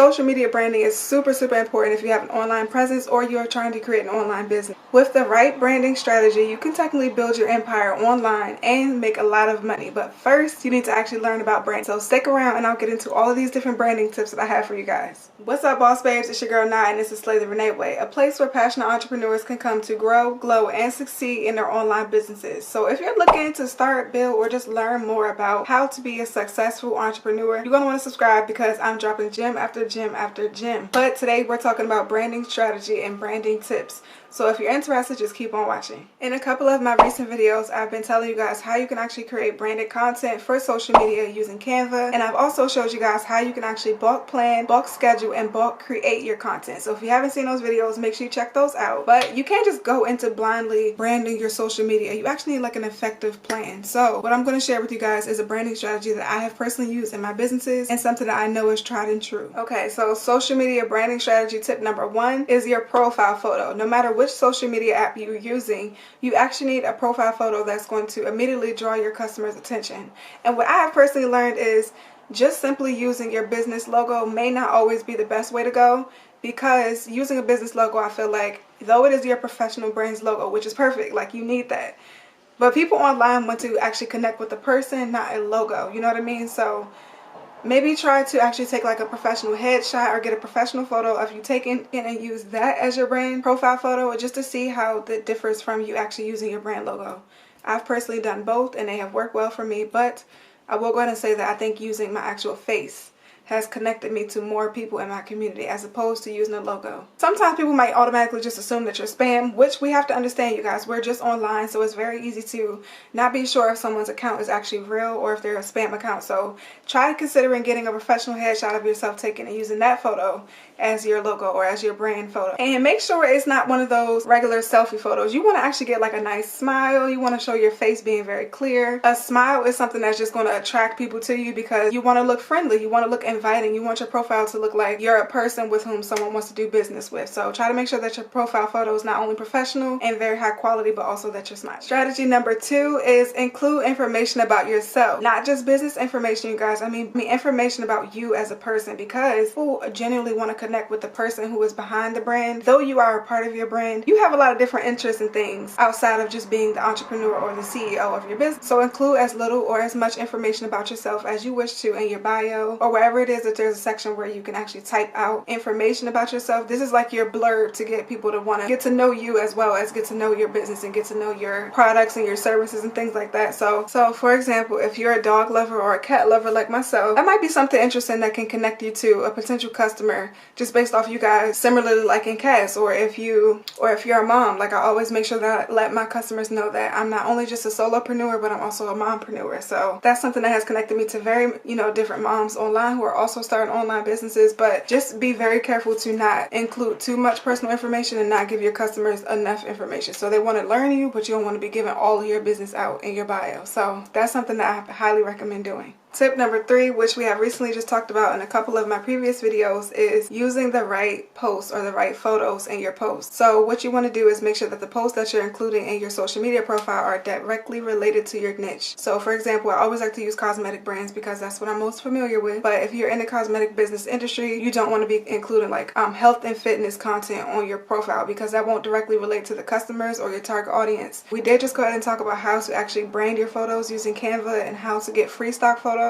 social media branding is super important if you have an online presence or you are trying to create an online business. With the right branding strategy, you can technically build your empire online and make a lot of money. But first, you need to actually learn about branding. So stick around and I'll get into all of these different branding tips that I have for you guys. What's up, boss babes? It's your girl Nye, and this is Slay the Renee Way, a place where passionate entrepreneurs can come to grow, glow, and succeed in their online businesses. So if you're looking to start, build, or just learn more about how to be a successful entrepreneur, you're going to want to subscribe because I'm dropping gem after gem after gem. But today we're talking about branding strategy and branding tips. So if you're interested, just keep on watching. In a couple of my recent videos, I've been telling you guys how you can actually create branded content for social media using Canva. And I've also showed you guys how you can actually bulk plan, bulk schedule, and bulk create your content. So if you haven't seen those videos, make sure you check those out. But you can't just go into blindly branding your social media. You actually need like an effective plan. So what I'm going to share with you guys is a branding strategy that I have personally used in my businesses and something that I know is tried and true. Okay, so social media branding strategy tip number 1 is your profile photo. No matter which social media app you're using, you actually need a profile photo that's going to immediately draw your customers' attention. And what I have personally learned is just simply using your business logo may not always be the best way to go, because using a business logo, I feel like, though it is your professional brand's logo, which is perfect, like you need that, but people online want to actually connect with the person, not a logo, you know what I mean? So maybe try to actually take like a professional headshot or get a professional photo of you taking it and use that as your brand profile photo, just to see how that differs from you actually using your brand logo. I've personally done both and they have worked well for me, but I will go ahead and say that I think using my actual face has connected me to more people in my community as opposed to using a logo. Sometimes people might automatically just assume that you're spam, which we have to understand, you guys. We're just online, so it's very easy to not be sure if someone's account is actually real or if they're a spam account. So try considering getting a professional headshot of yourself taken and using that photo as your logo or as your brand photo. And make sure it's not one of those regular selfie photos. You want to actually get like a nice smile. You want to show your face being very clear. A smile is something that's just going to attract people to you because you want to look friendly. You want to look inviting. You want your profile to look like you're a person with whom someone wants to do business with. So try to make sure that your profile photo is not only professional and very high quality, but also that you're smart. Strategy number 2 is include information about yourself. Not just business information, you guys. I mean information about you as a person, because people genuinely want to connect with the person who is behind the brand. Though you are a part of your brand, you have a lot of different interests and things outside of just being the entrepreneur or the CEO of your business. So include as little or as much information about yourself as you wish to in your bio or wherever it is that there's a section where you can actually type out information about yourself. This is like your blurb to get people to want to get to know you as well as get to know your business and get to know your products and your services and things like that. So for example, if you're a dog lover or a cat lover like myself, that might be something interesting that can connect you to a potential customer just based off you guys similarly liking cats. Or if you're a mom, like I always make sure that I let my customers know that I'm not only just a solopreneur, but I'm also a mompreneur. So that's something that has connected me to very different moms online who are also starting online businesses. But just be very careful to not include too much personal information and not give your customers enough information. So they want to learn you, but you don't want to be giving all of your business out in your bio. So that's something that I highly recommend doing. Tip number 3, which we have recently just talked about in a couple of my previous videos, is using the right posts or the right photos in your posts. So what you want to do is make sure that the posts that you're including in your social media profile are directly related to your niche. So for example, I always like to use cosmetic brands because that's what I'm most familiar with. But if you're in the cosmetic business industry, you don't want to be including like health and fitness content on your profile because that won't directly relate to the customers or your target audience. We did just go ahead and talk about how to actually brand your photos using Canva and how to get free stock photos.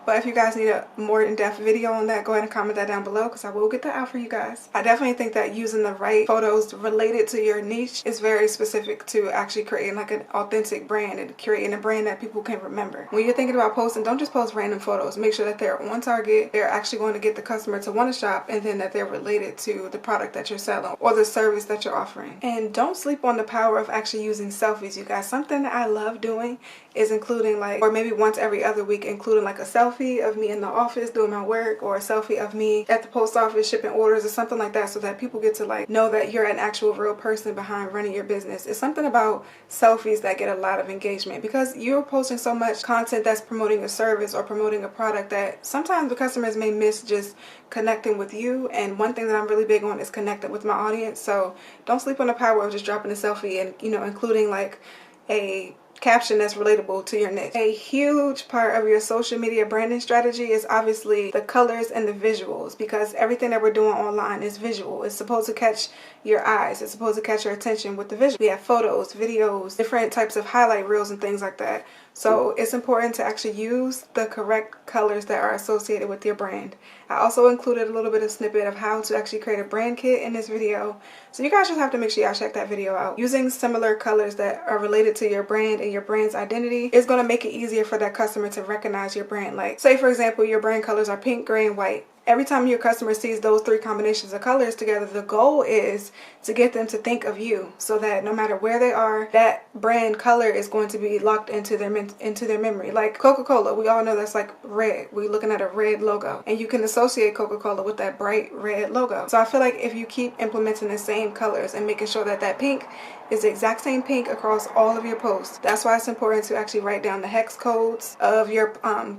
But if you guys need a more in-depth video on that, go ahead and comment that down below because I will get that out for you guys. I definitely think that using the right photos related to your niche is very specific to actually creating like an authentic brand and creating a brand that people can remember. When you're thinking about posting, don't just post random photos. Make sure that they're on target, they're actually going to get the customer to want to shop, and then that they're related to the product that you're selling or the service that you're offering. And don't sleep on the power of actually using selfies, you guys. Something that I love doing is including like, or maybe once every other week, including like a selfie of me in the office doing my work or a selfie of me at the post office shipping orders or something like that, so that people get to like know that you're an actual real person behind running your business. It's something about selfies that get a lot of engagement because you're posting so much content that's promoting a service or promoting a product that sometimes the customers may miss just connecting with you. And one thing that I'm really big on is connecting with my audience. So don't sleep on the power of just dropping a selfie and including like a caption that's relatable to your niche. A huge part of your social media branding strategy is obviously the colors and the visuals, because everything that we're doing online is visual. It's supposed to catch your eyes. It's supposed to catch your attention with the visual. We have photos, videos, different types of highlight reels and things like that. So it's important to actually use the correct colors that are associated with your brand. I also included a little bit of snippet of how to actually create a brand kit in this video. So you guys just have to make sure y'all check that video out. Using similar colors that are related to your brand and your brand's identity is going to make it easier for that customer to recognize your brand. Like, say for example, your brand colors are pink, gray, and white. Every time your customer sees those three combinations of colors together, the goal is to get them to think of you, so that no matter where they are, that brand color is going to be locked into their memory. Like Coca-Cola, we all know that's like red. We're looking at a red logo, and you can associate Coca-Cola with that bright red logo. So I feel like if you keep implementing the same colors and making sure that that pink is the exact same pink across all of your posts, that's why it's important to actually write down the hex codes of your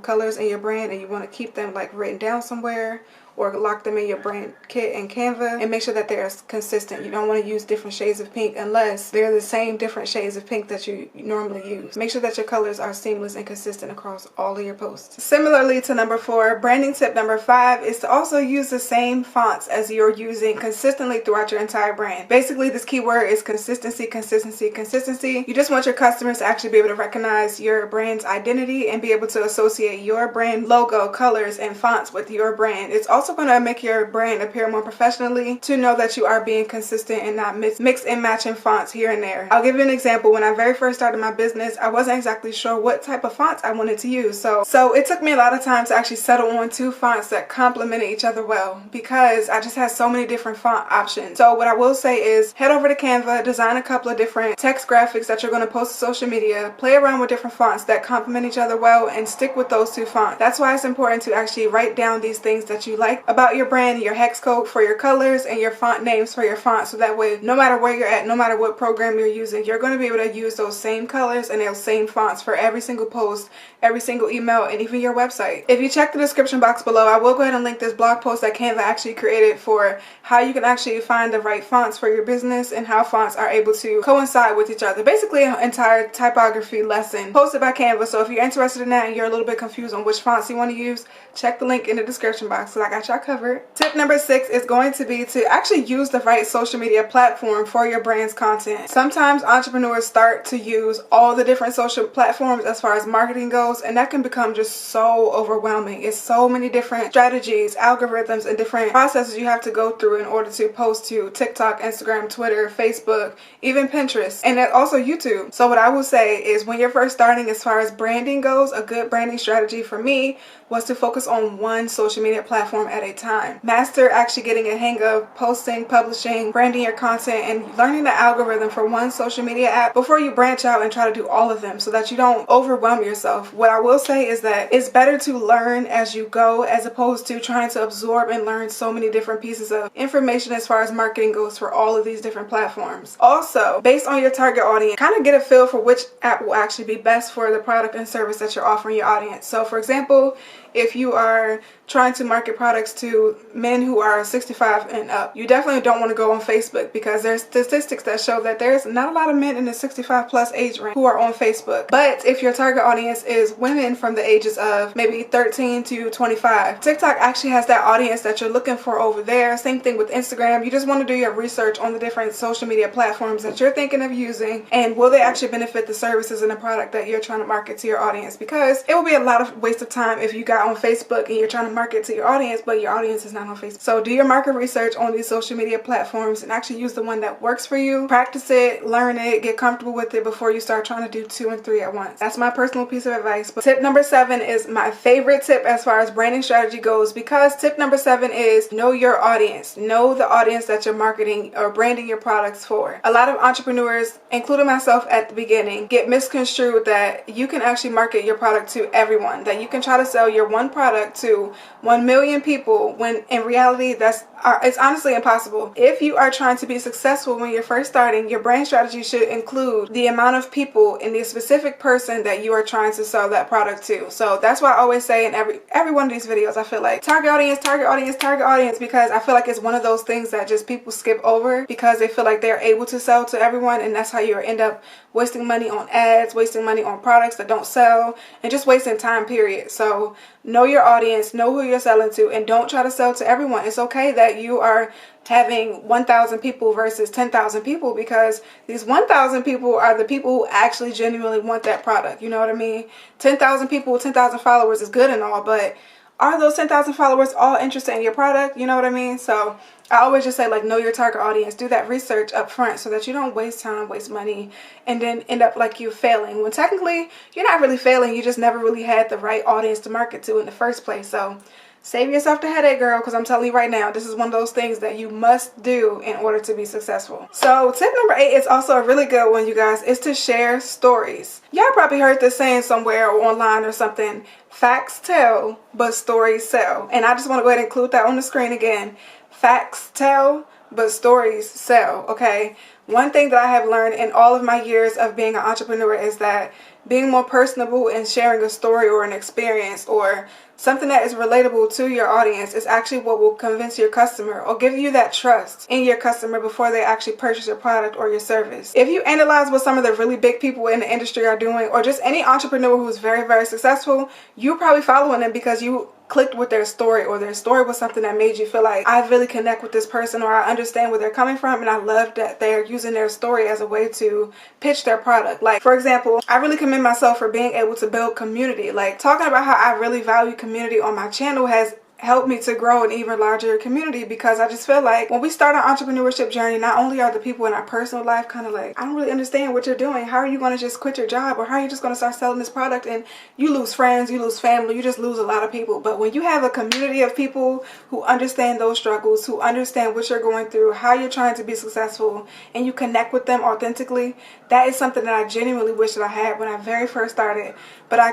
colors in your brand, and you want to keep them like written down somewhere or lock them in your brand kit in Canva, and make sure that they're consistent. You don't want to use different shades of pink unless they're the same different shades of pink that you normally use. Make sure that your colors are seamless and consistent across all of your posts. Similarly to number 4, branding tip number 5 is to also use the same fonts as you're using consistently throughout your entire brand. Basically, this keyword is consistency, consistency, consistency. You just want your customers to actually be able to recognize your brand's identity and be able to associate your brand logo, colors, and fonts with your brand. It's also going to make your brand appear more professionally, to know that you are being consistent and not mix and matching fonts here and there. I'll give you an example. When I very first started my business, I wasn't exactly sure what type of fonts I wanted to use. So it took me a lot of time to actually settle on 2 fonts that complemented each other well, because I just had so many different font options. So what I will say is head over to Canva, design a couple of different text graphics that you're going to post to social media, play around with different fonts that complement each other well, and stick with those 2 fonts. That's why it's important to actually write down these things that you like about your brand, your hex code for your colors, and your font names for your font, so that way no matter where you're at, no matter what program you're using, you're going to be able to use those same colors and those same fonts for every single post, every single email, and even your website. If you check the description box below, I will go ahead and link this blog post that Canva actually created for how you can actually find the right fonts for your business and how fonts are able to coincide with each other. Basically an entire typography lesson posted by Canva. So if you're interested in that and you're a little bit confused on which fonts you want to use, check the link in the description box, because I got y'all covered. Tip number 6 is going to be to actually use the right social media platform for your brand's content. Sometimes entrepreneurs start to use all the different social platforms as far as marketing goes, and that can become just so overwhelming. It's so many different strategies, algorithms, and different processes you have to go through in order to post to TikTok, Instagram, Twitter, Facebook, even Pinterest, and also YouTube. So what I will say is, when you're first starting, as far as branding goes, a good branding strategy for me was to focus on one social media platform at a time. Master actually getting a hang of posting, publishing, branding your content, and learning the algorithm for one social media app before you branch out and try to do all of them, so that you don't overwhelm yourself. What I will say is that it's better to learn as you go, as opposed to trying to absorb and learn so many different pieces of information as far as marketing goes for all of these different platforms. Also, based on your target audience, kind of get a feel for which app will actually be best for the product and service that you're offering your audience. So for example, if you are trying to market products to men who are 65 and up, you definitely don't want to go on Facebook, because there's statistics that show that there's not a lot of men in the 65 plus age range who are on Facebook. But if your target audience is women from the ages of maybe 13 to 25, TikTok actually has that audience that you're looking for over there. Same thing with Instagram. You just want to do your research on the different social media platforms that you're thinking of using, and will they actually benefit the services and the product that you're trying to market to your audience, because it will be a lot of waste of time if you got on Facebook and you're trying to market to your audience, but your audience is not on Facebook. So do your market research on these social media platforms and actually use the one that works for you. Practice it, learn it, get comfortable with it before you start trying to do 2 and 3 at once. That's my personal piece of advice. But tip number 7 is my favorite tip as far as branding strategy goes, because tip number 7 is know your audience. Know the audience that you're marketing or branding your products for. A lot of entrepreneurs, including myself at the beginning, get misconstrued that you can actually market your product to everyone, that you can try to sell your one product to 1 million people, when in reality it's honestly impossible. If you are trying to be successful when you're first starting, your brand strategy should include the amount of people and the specific person that you are trying to sell that product to. So that's why I always say in every one of these videos, I feel like target audience, target audience, target audience, because I feel like it's one of those things that just people skip over because they feel like they're able to sell to everyone, and that's how you end up wasting money on ads, wasting money on products that don't sell, and just wasting time, period. So know your audience, know who you're selling to, and don't try to sell to everyone. It's okay that you are having 1,000 people versus 10,000 people, because these 1,000 people are the people who actually genuinely want that product. You know what I mean? 10,000 people, 10,000 followers is good and all, but are those 10,000 followers all interested in your product? You know what I mean? So I always just say, like, know your target audience. Do that research up front so that you don't waste time, waste money, and then end up like you failing. When technically, you're not really failing. You just never really had the right audience to market to in the first place. So save yourself the headache, girl, because I'm telling you right now, this is one of those things that you must do in order to be successful. So tip number 8 is also a really good one, you guys, is to share stories. Y'all probably heard this saying somewhere or online or something: facts tell, but stories sell. And I just want to go ahead and include that on the screen again. Facts tell, but stories sell, okay? One thing that I have learned in all of my years of being an entrepreneur is that being more personable and sharing a story or an experience or something that is relatable to your audience is actually what will convince your customer or give you that trust in your customer before they actually purchase your product or your service. If you analyze what some of the really big people in the industry are doing, or just any entrepreneur who's very, very successful, you're probably following them because you clicked with their story, or their story was something that made you feel like, I really connect with this person, or I understand where they're coming from, and I love that they're using their story as a way to pitch their product. Like, for example, I really commend myself for being able to build community. Like, talking about how I really value community on my channel has helped me to grow an even larger community, because I just feel like when we start our entrepreneurship journey, not only are the people in our personal life kind of like, I don't really understand what you're doing. How are you going to just quit your job? Or how are you just going to start selling this product? And you lose friends, you lose family, you just lose a lot of people. But when you have a community of people who understand those struggles, who understand what you're going through, how you're trying to be successful, and you connect with them authentically, that is something that I genuinely wish that I had when I very first started. But I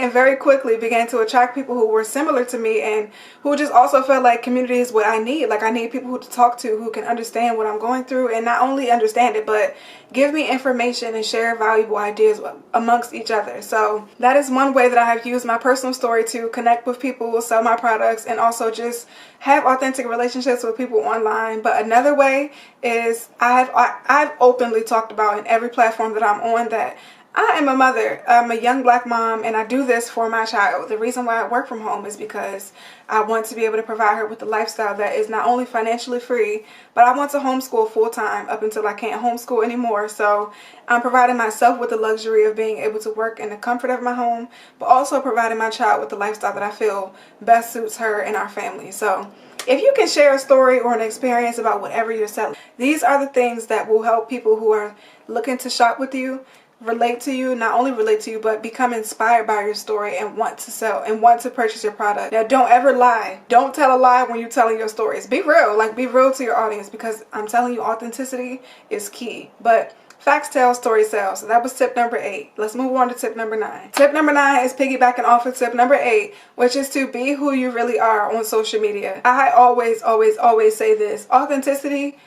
very quickly began to attract people who were similar to me and who just also felt like community is what I need. Like, I need people who to talk to, who can understand what I'm going through, and not only understand it, but give me information and share valuable ideas amongst each other. So that is one way that I have used my personal story to connect with people, sell my products, and also just have authentic relationships with people online. But another way is I've openly talked about in every platform that I'm on that I am a mother. I'm a young black mom, and I do this for my child. The reason why I work from home is because I want to be able to provide her with a lifestyle that is not only financially free, but I want to homeschool full-time up until I can't homeschool anymore. So I'm providing myself with the luxury of being able to work in the comfort of my home, but also providing my child with the lifestyle that I feel best suits her and our family. So if you can share a story or an experience about whatever you're selling, these are the things that will help people who are looking to shop with you relate to you, not only relate to you, but become inspired by your story and want to sell and want to purchase your product. Now, don't ever lie. Don't tell a lie when you're telling your stories. Be real. Like, be real to your audience, because I'm telling you, authenticity is key. But facts tell, stories sell. So that was tip number 8. Let's move on to tip number 9. Tip number 9 is piggybacking off of tip number 8, which is to be who you really are on social media. I always say this: authenticity,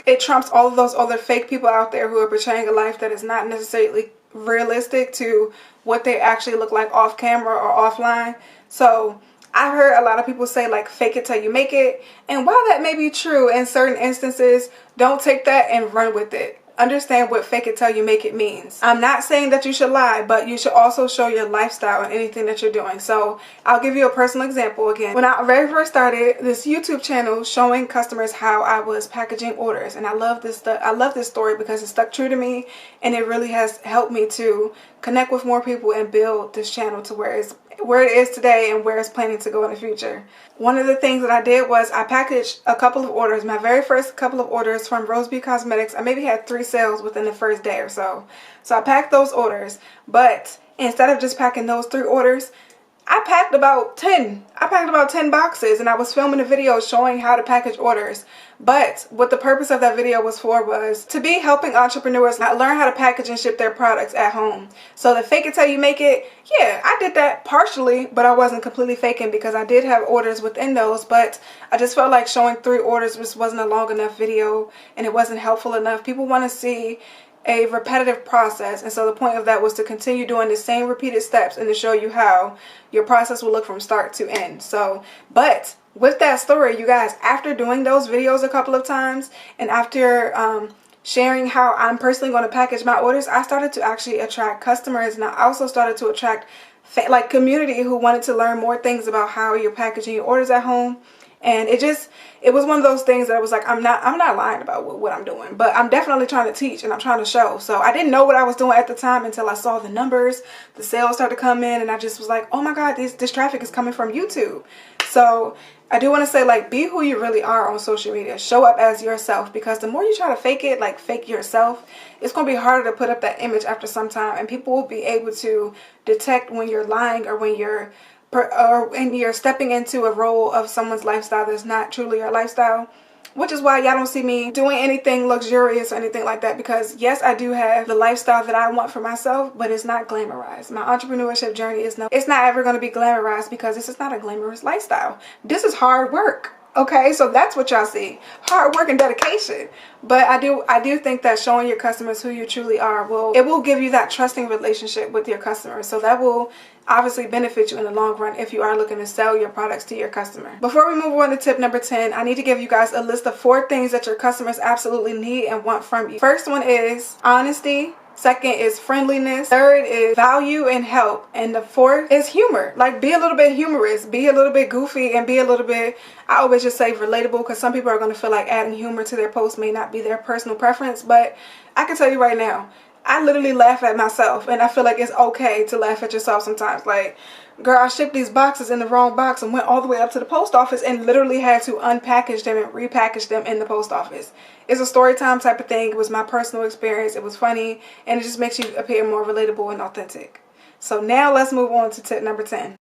it trumps all of those other fake people out there who are portraying a life that is not necessarily realistic to what they actually look like off camera or offline. So I've heard a lot of people say, like, fake it till you make it. And while that may be true in certain instances, don't take that and run with it. Understand what fake it till you make it means. I'm not saying that you should lie, but you should also show your lifestyle in anything that you're doing. So I'll give you a personal example again. When I very first started this YouTube channel showing customers how I was packaging orders, and I love this story because it stuck true to me, and it really has helped me to connect with more people and build this channel to where it is today and where it's planning to go in the future. One of the things that I did was I packaged a couple of orders. My very first couple of orders from Roseby Cosmetics, I maybe had 3 sales within the first day or so. So I packed those orders, but instead of just packing those 3 orders, I packed about 10 boxes, and I was filming a video showing how to package orders. But what the purpose of that video was for was to be helping entrepreneurs learn how to package and ship their products at home. So the fake it till you make it, yeah, I did that partially, but I wasn't completely faking because I did have orders within those. But I just felt like showing 3 orders just wasn't a long enough video, and it wasn't helpful enough. People want to see a repetitive process, and so the point of that was to continue doing the same repeated steps and to show you how your process will look from start to end. So, but with that story, you guys, after doing those videos a couple of times and after sharing how I'm personally going to package my orders, I started to actually attract customers, and I also started to attract like community who wanted to learn more things about how you're packaging your orders at home. And it was one of those things that I was like, I'm not lying about what I'm doing, but I'm definitely trying to teach and I'm trying to show. So I didn't know what I was doing at the time until I saw the numbers, the sales started to come in, and I just was like, oh my God, this traffic is coming from YouTube. So I do want to say, like, be who you really are on social media. Show up as yourself, because the more you try to fake it, like fake yourself, it's going to be harder to put up that image after some time, and people will be able to detect when you're lying or when you're stepping into a role of someone's lifestyle that's not truly your lifestyle. Which is why y'all don't see me doing anything luxurious or anything like that, because yes, I do have the lifestyle that I want for myself, but it's not glamorized. My entrepreneurship journey it's not ever going to be glamorized, because this is not a glamorous lifestyle. This is hard work. Okay, so that's what y'all see, hard work and dedication. But I do think that showing your customers who you truly are will give you that trusting relationship with your customers. So that will obviously benefit you in the long run if you are looking to sell your products to your customer. Before we move on to tip number 10, I need to give you guys a list of 4 things that your customers absolutely need and want from you. First one is honesty. Second is friendliness. Third is value and help. And the 4th is humor. Like, be a little bit humorous, be a little bit goofy, and be a little bit, I always just say relatable, because some people are going to feel like adding humor to their post may not be their personal preference. But I can tell you right now, I literally laugh at myself, and I feel like it's okay to laugh at yourself sometimes. Like, girl, I shipped these boxes in the wrong box and went all the way up to the post office and literally had to unpackage them and repackage them in the post office. It's a story time type of thing. It was my personal experience. It was funny, and it just makes you appear more relatable and authentic. So now let's move on to tip number 10.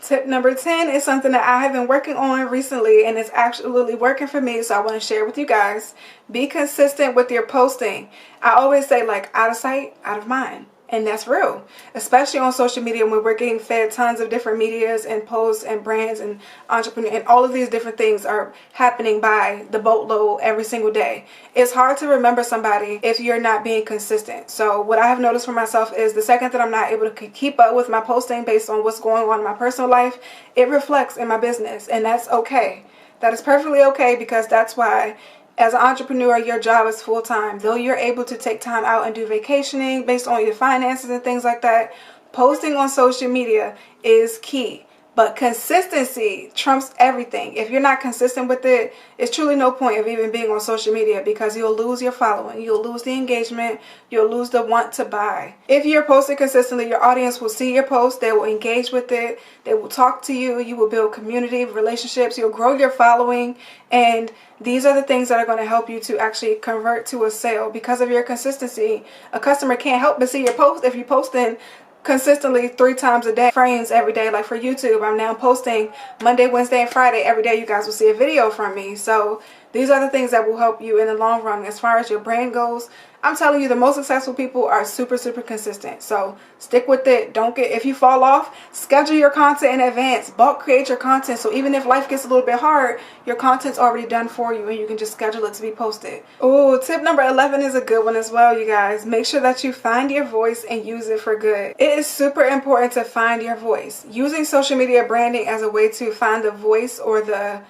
Tip number 10 is something that I have been working on recently, and it's absolutely working for me, so I want to share with you guys. Be consistent with your posting. I always say, like, out of sight, out of mind. And that's real, especially on social media when we're getting fed tons of different medias and posts and brands and entrepreneurs, and all of these different things are happening by the boatload every single day. It's hard to remember somebody if you're not being consistent. So what I have noticed for myself is the second that I'm not able to keep up with my posting based on what's going on in my personal life, it reflects in my business, and that's okay. That is perfectly okay, because that's why as an entrepreneur, your job is full-time. Though you're able to take time out and do vacationing based on your finances and things like that, posting on social media is key. But consistency trumps everything. If you're not consistent with it, it's truly no point of even being on social media, because you'll lose your following, you'll lose the engagement, you'll lose the want to buy. If you're posting consistently, your audience will see your post, they will engage with it, they will talk to you, you will build community, relationships, you'll grow your following, and these are the things that are going to help you to actually convert to a sale. Because of your consistency, a customer can't help but see your post if you're posting consistently 3 times a day, frames every day. Like for YouTube, I'm now posting Monday, Wednesday, and Friday every day. You guys will see a video from me. So these are the things that will help you in the long run. As far as your brand goes, I'm telling you, the most successful people are super consistent. So stick with it. If you fall off, schedule your content in advance. Bulk create your content, so even if life gets a little bit hard, your content's already done for you and you can just schedule it to be posted. Oh, tip number 11 is a good one as well, you guys. Make sure that you find your voice and use it for good. It is super important to find your voice. Using social media branding as a way to find the voice or the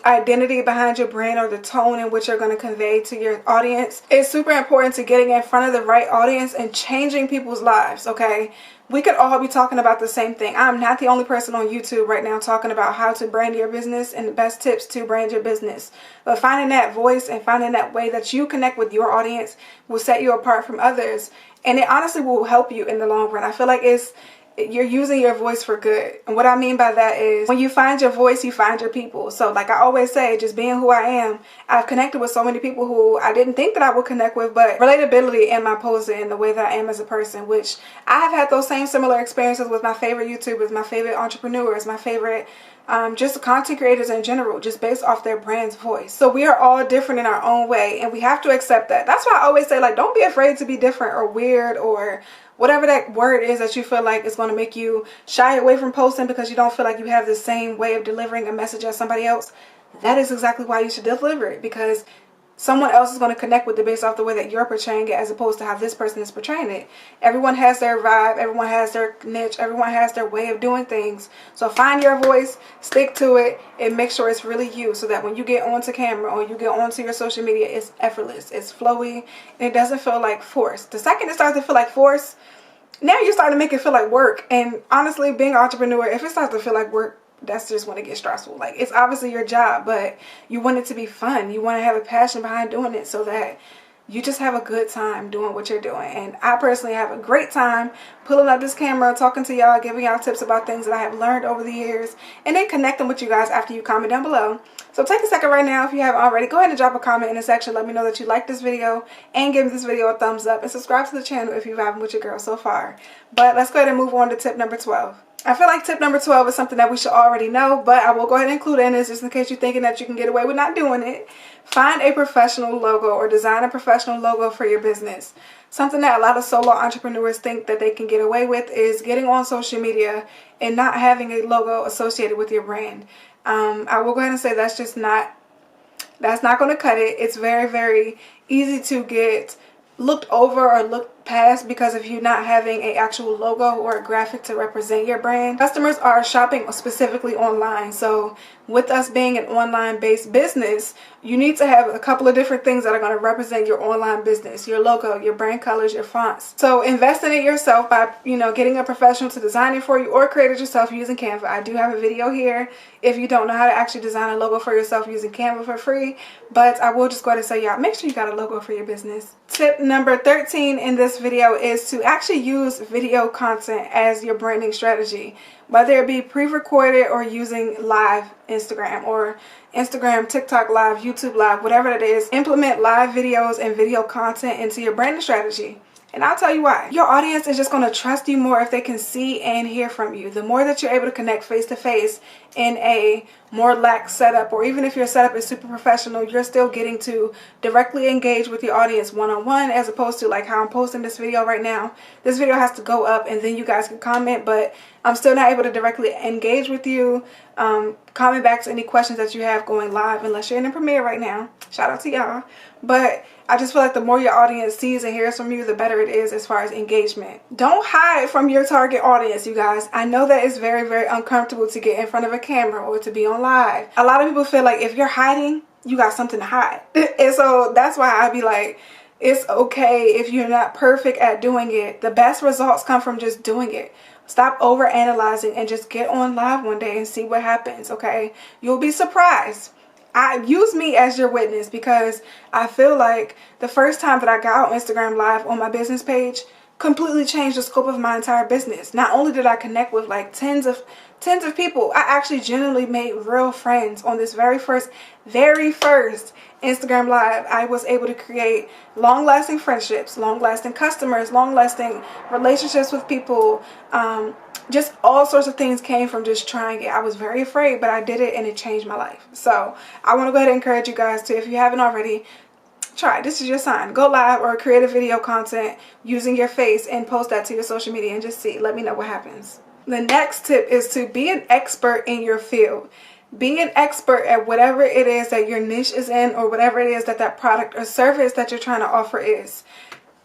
identity behind your brand, or the tone in which you're going to convey to your audience, is super important to getting in front of the right audience and changing people's lives. Okay, we could all be talking about the same thing. I'm not the only person on YouTube right now talking about how to brand your business and the best tips to brand your business, but finding that voice and finding that way that you connect with your audience will set you apart from others, and it honestly will help you in the long run. I feel like you're using your voice for good. And what I mean by that is when you find your voice, you find your people. So like I always say, just being who I am, I've connected with so many people who I didn't think that I would connect with, but relatability in my posing and the way that I am as a person, which I have had those same similar experiences with my favorite YouTubers, my favorite entrepreneurs, my favorite just content creators in general, just based off their brand's voice. So we are all different in our own way, and we have to accept that. That's why I always say, like, don't be afraid to be different or weird or whatever that word is that you feel like is going to make you shy away from posting because you don't feel like you have the same way of delivering a message as somebody else. That is exactly why you should deliver it, because someone else is going to connect with it based off the way that you're portraying it as opposed to how this person is portraying it. Everyone has their vibe, everyone has their niche, everyone has their way of doing things. So find your voice, stick to it, and make sure it's really you, so that when you get onto camera or you get onto your social media, it's effortless, it's flowy, and it doesn't feel like forced. The second it starts to feel like force, now you're starting to make it feel like work. And honestly, being an entrepreneur, if it starts to feel like work, that's just when it gets stressful. Like, it's obviously your job, but you want it to be fun. You want to have a passion behind doing it so that you just have a good time doing what you're doing. And I personally have a great time pulling up this camera, talking to y'all, giving y'all tips about things that I have learned over the years, and then connecting with you guys after you comment down below. So take a second right now, if you haven't already, go ahead and drop a comment in the section. Let me know that you like this video, and give this video a thumbs up, and subscribe to the channel if you're vibing with your girl so far. But let's go ahead and move on to tip number 12. I feel like tip number 12 is something that we should already know, but I will go ahead and include it in this just in case you're thinking that you can get away with not doing it. Find a professional logo or design a professional logo for your business. Something that a lot of solo entrepreneurs think that they can get away with is getting on social media and not having a logo associated with your brand. I will go ahead and say that's not going to cut it. It's very, very easy to get looked over or looked past because of you not having an actual logo or a graphic to represent your brand. Customers are shopping specifically online, so with us being an online based business, you need to have a couple of different things that are going to represent your online business: your logo, your brand colors, your fonts. So invest in it yourself by getting a professional to design it for you, or create it yourself using Canva. I do have a video here if you don't know how to actually design a logo for yourself using Canva for free, but I will just go ahead and say, y'all, make sure you got a logo for your business. Tip number 13 in this video is to actually use video content as your branding strategy, whether it be pre-recorded or using live Instagram or Instagram, TikTok live, YouTube live, whatever it is. Implement live videos and video content into your branding strategy. And I'll tell you why. Your audience is just going to trust you more if they can see and hear from you. The more that you're able to connect face to face in a more lax setup, or even if your setup is super professional, you're still getting to directly engage with your audience one-on-one, as opposed to like how I'm posting this video right now. This video has to go up and then you guys can comment, but I'm still not able to directly engage with you, comment back to any questions that you have going live, unless you're in a premiere right now. Shout out to y'all. But I just feel like the more your audience sees and hears from you, the better it is as far as engagement. Don't hide from your target audience, you guys. I know that it's very, very uncomfortable to get in front of a camera or to be on live. A lot of people feel like if you're hiding, you got something to hide. And so that's why I be like, it's okay if you're not perfect at doing it. The best results come from just doing it. Stop over analyzing and just get on live one day and see what happens, okay? You'll be surprised. Use me as your witness, because I feel like the first time that I got on Instagram live on my business page completely changed the scope of my entire business. Not only did I connect with like tens of people, I actually genuinely made real friends on this very first Instagram live. I was able to create long-lasting friendships, long-lasting customers, long-lasting relationships with people. Just all sorts of things came from just trying it. I was very afraid, but I did it and it changed my life. So I want to go ahead and encourage you guys to, if you haven't already, try it. This is your sign. Go live or create a video content using your face and post that to your social media and just see. Let me know what happens. The next tip is to be an expert in your field. Be an expert at whatever it is that your niche is in, or whatever it is that that product or service that you're trying to offer is.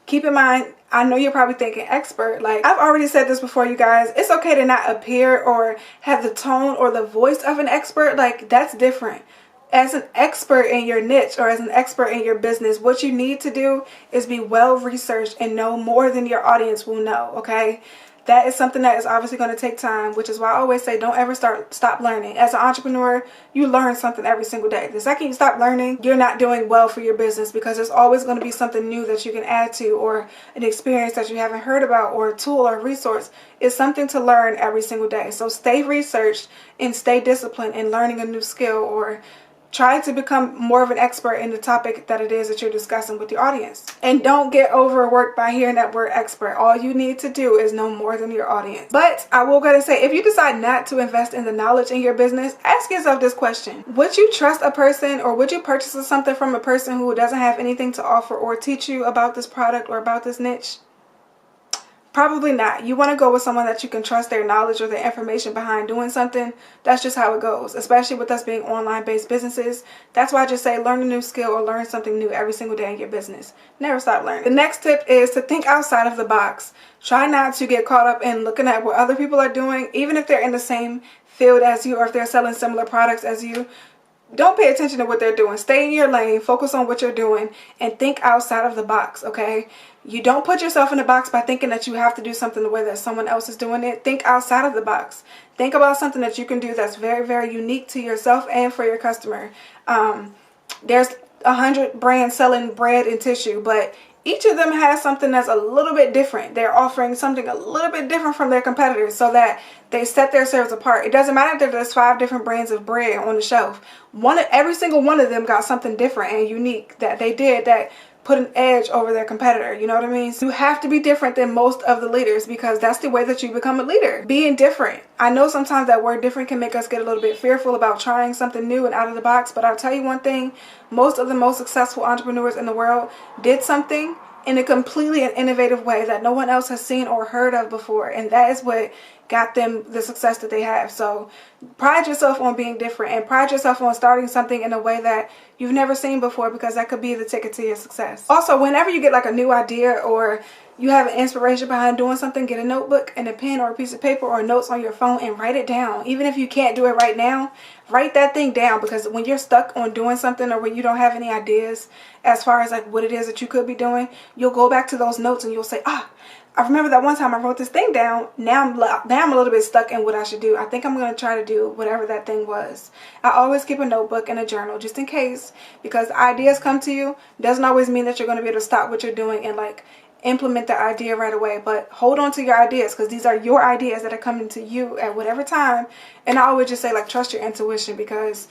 Keep in mind, I know you're probably thinking expert. Like, I've already said this before, you guys. It's okay to not appear or have the tone or the voice of an expert. Like, that's different. As an expert in your niche or as an expert in your business, what you need to do is be well researched and know more than your audience will know, okay? that is something that is obviously going to take time, which is why I always say don't ever stop learning. As an entrepreneur, you learn something every single day. The second you stop learning, you're not doing well for your business, because there's always going to be something new that you can add to, or an experience that you haven't heard about, or a tool or a resource. It's something to learn every single day. So stay researched and stay disciplined in learning a new skill, or try to become more of an expert in the topic that it is that you're discussing with the audience. And don't get overworked by hearing that word expert. All you need to do is know more than your audience. But I will go ahead and say, if you decide not to invest in the knowledge in your business, ask yourself this question. Would you trust a person, or would you purchase something from a person who doesn't have anything to offer or teach you about this product or about this niche? Probably not. You want to go with someone that you can trust their knowledge or their information behind doing something. That's just how it goes, especially with us being online-based businesses. That's why I just say learn a new skill or learn something new every single day in your business. Never stop learning. The next tip is to think outside of the box. Try not to get caught up in looking at what other people are doing, even if they're in the same field as you or if they're selling similar products as you. Don't pay attention to what they're doing. Stay in your lane, focus on what you're doing, and think outside of the box, okay? You don't put yourself in a box by thinking that you have to do something the way that someone else is doing it. Think outside of the box. Think about something that you can do that's very, very unique to yourself and for your customer. There's 100 brands selling bread and tissue, but each of them has something that's a little bit different. They're offering something a little bit different from their competitors so that they set their service apart. It doesn't matter if there's 5 different brands of bread on the shelf. Every single one of them got something different and unique that they did that put an edge over their competitor. You know what I mean? So you have to be different than most of the leaders, because that's the way that you become a leader. Being different. I know sometimes that word different can make us get a little bit fearful about trying something new and out of the box, but I'll tell you one thing. Most of the most successful entrepreneurs in the world did something in a completely innovative way that no one else has seen or heard of before, and that is what got them the success that they have. So pride yourself on being different, and pride yourself on starting something in a way that you've never seen before, because that could be the ticket to your success. Also, whenever you get like a new idea or you have an inspiration behind doing something, get a notebook and a pen or a piece of paper or notes on your phone and write it down. Even if you can't do it right now, write that thing down, because when you're stuck on doing something, or when you don't have any ideas as far as like what it is that you could be doing, you'll go back to those notes and you'll say, I remember that one time I wrote this thing down. Now I'm a little bit stuck in what I should do. I think I'm going to try to do whatever that thing was. I always keep a notebook and a journal just in case, because ideas come to you. Doesn't always mean that you're going to be able to stop what you're doing and like implement the idea right away, but hold on to your ideas, because these are your ideas that are coming to you at whatever time. And I always just say, like, trust your intuition, because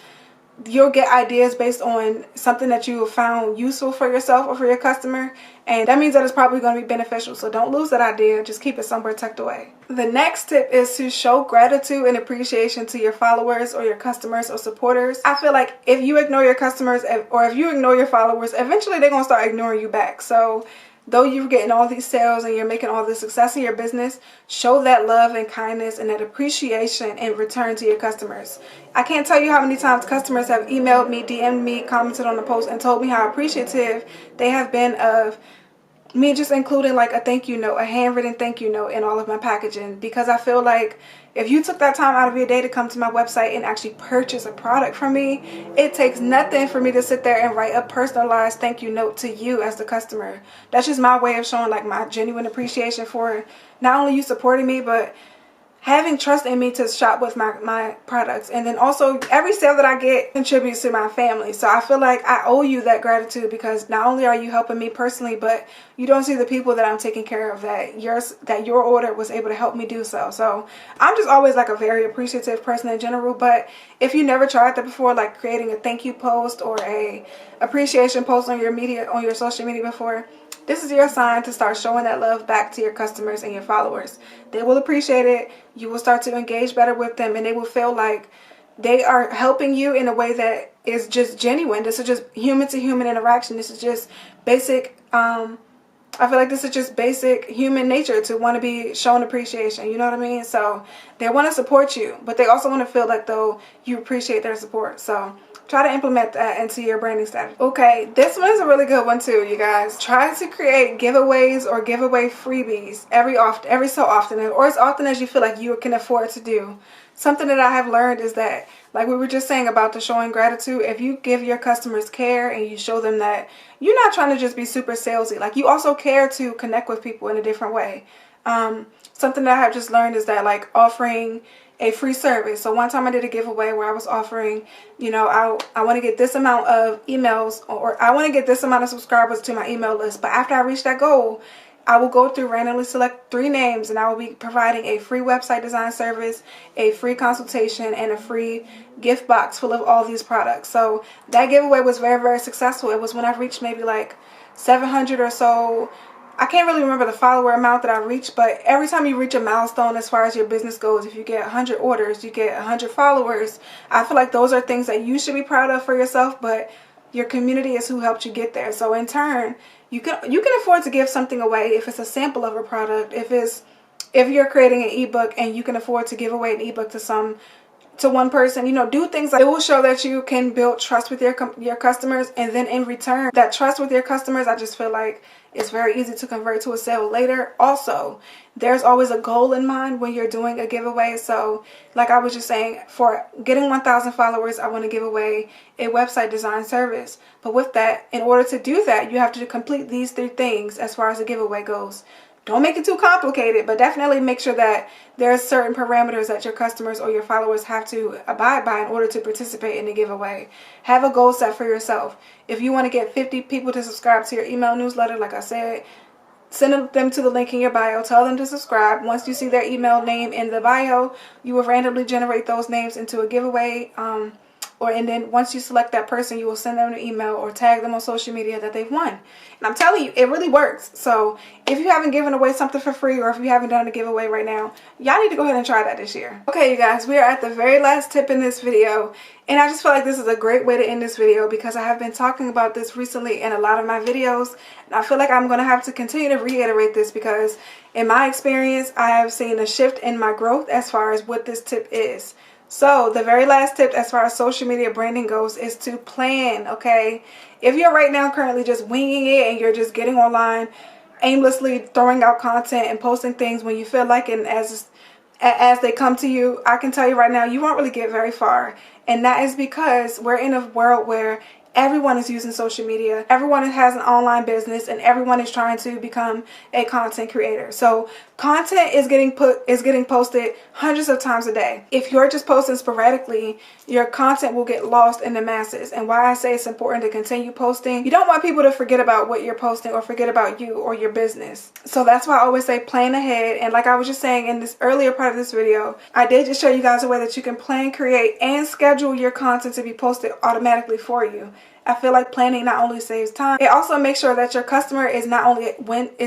you'll get ideas based on something that you have found useful for yourself or for your customer, and that means that it's probably going to be beneficial. So don't lose that idea. Just keep it somewhere tucked away. The next tip is to show gratitude and appreciation to your followers or your customers or supporters. I feel like if you ignore your customers, or if you ignore your followers, eventually they're going to start ignoring you back. So though you're getting all these sales and you're making all this success in your business, show that love and kindness and that appreciation in return to your customers. I can't tell you how many times customers have emailed me, DM'd me, commented on the post, and told me how appreciative they have been of me just including like a thank you note, a handwritten thank you note in all of my packaging, because I feel like if you took that time out of your day to come to my website and actually purchase a product from me, it takes nothing for me to sit there and write a personalized thank you note to you as the customer. That's just my way of showing like my genuine appreciation for not only you supporting me, but having trust in me to shop with my products. And then also every sale that I get contributes to my family. So I feel like I owe you that gratitude, because not only are you helping me personally, but you don't see the people that I'm taking care of, that your order was able to help me do so. So I'm just always like a very appreciative person in general. But if you never tried that before, like creating a thank you post or a appreciation post on your social media before, this is your sign to start showing that love back to your customers and your followers. They will appreciate it. You will start to engage better with them, and they will feel like they are helping you in a way that is just genuine. This is just human to human interaction. This is just basic. I feel like this is just basic human nature to want to be shown appreciation. You know what I mean? So they want to support you, but they also want to feel like though you appreciate their support. So try to implement that into your branding strategy. Okay, this one is a really good one too, you guys. Try to create giveaways or giveaway freebies every so often, or as often as you feel like you can afford to do. Something that I have learned is that, like we were just saying about the showing gratitude, if you give your customers care and you show them that you're not trying to just be super salesy, like you also care to connect with people in a different way. Something that I have just learned is that, like, offering a free service. So one time I did a giveaway where I was offering, you know, I want to get this amount of emails, or I want to get this amount of subscribers to my email list. But after I reach that goal, I will go through, randomly select 3 names, and I will be providing a free website design service, a free consultation, and a free gift box full of all these products. So that giveaway was very, very successful. It was when I reached maybe like 700 or so. I can't really remember the follower amount that I reached, but every time you reach a milestone as far as your business goes, if you get 100 orders, you get 100 followers, I feel like those are things that you should be proud of for yourself, but your community is who helped you get there. So in turn, you can afford to give something away if it's a sample of a product, if you're creating an ebook and you can afford to give away an ebook to one person. You know, do things like, it will show that you can build trust with your customers, and then in return, that trust with your customers, I just feel like it's very easy to convert to a sale later. Also, there's always a goal in mind when you're doing a giveaway. So like I was just saying, for getting 1,000 followers, I want to give away a website design service. But with that, in order to do that, you have to complete these 3 things as far as the giveaway goes. Don't make it too complicated, but definitely make sure that there are certain parameters that your customers or your followers have to abide by in order to participate in the giveaway. Have a goal set for yourself. If you want to get 50 people to subscribe to your email newsletter, like I said, send them to the link in your bio. Tell them to subscribe. Once you see their email name in the bio, you will randomly generate those names into a giveaway. And then once you select that person, you will send them an email or tag them on social media that they've won. And I'm telling you, it really works. So if you haven't given away something for free, or if you haven't done a giveaway right now, y'all need to go ahead and try that this year. Okay, you guys, we are at the very last tip in this video. And I just feel like this is a great way to end this video, because I have been talking about this recently in a lot of my videos. And I feel like I'm going to have to continue to reiterate this, because in my experience, I have seen a shift in my growth as far as what this tip is. So the very last tip as far as social media branding goes is to plan, okay? If you're right now currently just winging it and you're just getting online, aimlessly throwing out content and posting things when you feel like it, and as they come to you, I can tell you right now, you won't really get very far. And that is because we're in a world where everyone is using social media. Everyone has an online business, and everyone is trying to become a content creator. So content is getting posted hundreds of times a day. If you're just posting sporadically, your content will get lost in the masses. And why I say it's important to continue posting, you don't want people to forget about what you're posting or forget about you or your business. So that's why I always say plan ahead. And like I was just saying in this earlier part of this video, I did just show you guys a way that you can plan, create, and schedule your content to be posted automatically for you. I feel like planning not only saves time, it also makes sure that your customer is not only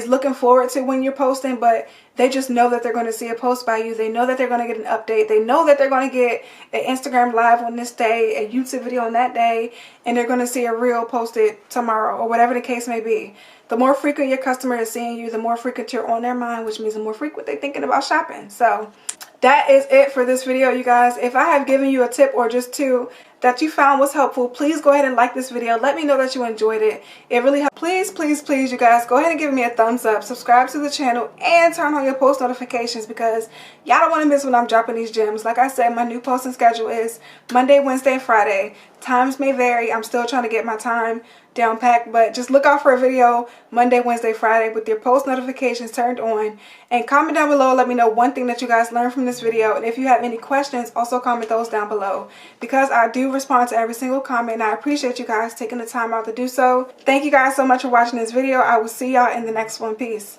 looking forward to when you're posting, but they just know that they're going to see a post by you. They know that they're going to get an update. They know that they're going to get an Instagram live on this day, a YouTube video on that day, and they're going to see a reel posted tomorrow, or whatever the case may be. The more frequent your customer is seeing you, the more frequent you're on their mind, which means the more frequent they're thinking about shopping. So that is it for this video, you guys. If I have given you a tip or just 2 that you found was helpful, please go ahead and like this video. Let me know that you enjoyed it. It really helps. Please, please, please, you guys, go ahead and give me a thumbs up, subscribe to the channel, and turn on your post notifications, because y'all don't want to miss when I'm dropping these gems. Like I said, my new posting schedule is Monday, Wednesday, and Friday. Times may vary. I'm still trying to get my time down packed, but just look out for a video Monday, Wednesday, Friday with your post notifications turned on. And comment down below, let me know one thing that you guys learned from this video. And if you have any questions, also comment those down below, because I do respond to every single comment, and I appreciate you guys taking the time out to do so. Thank you guys so much for watching this video. I will see y'all in the next one. Peace.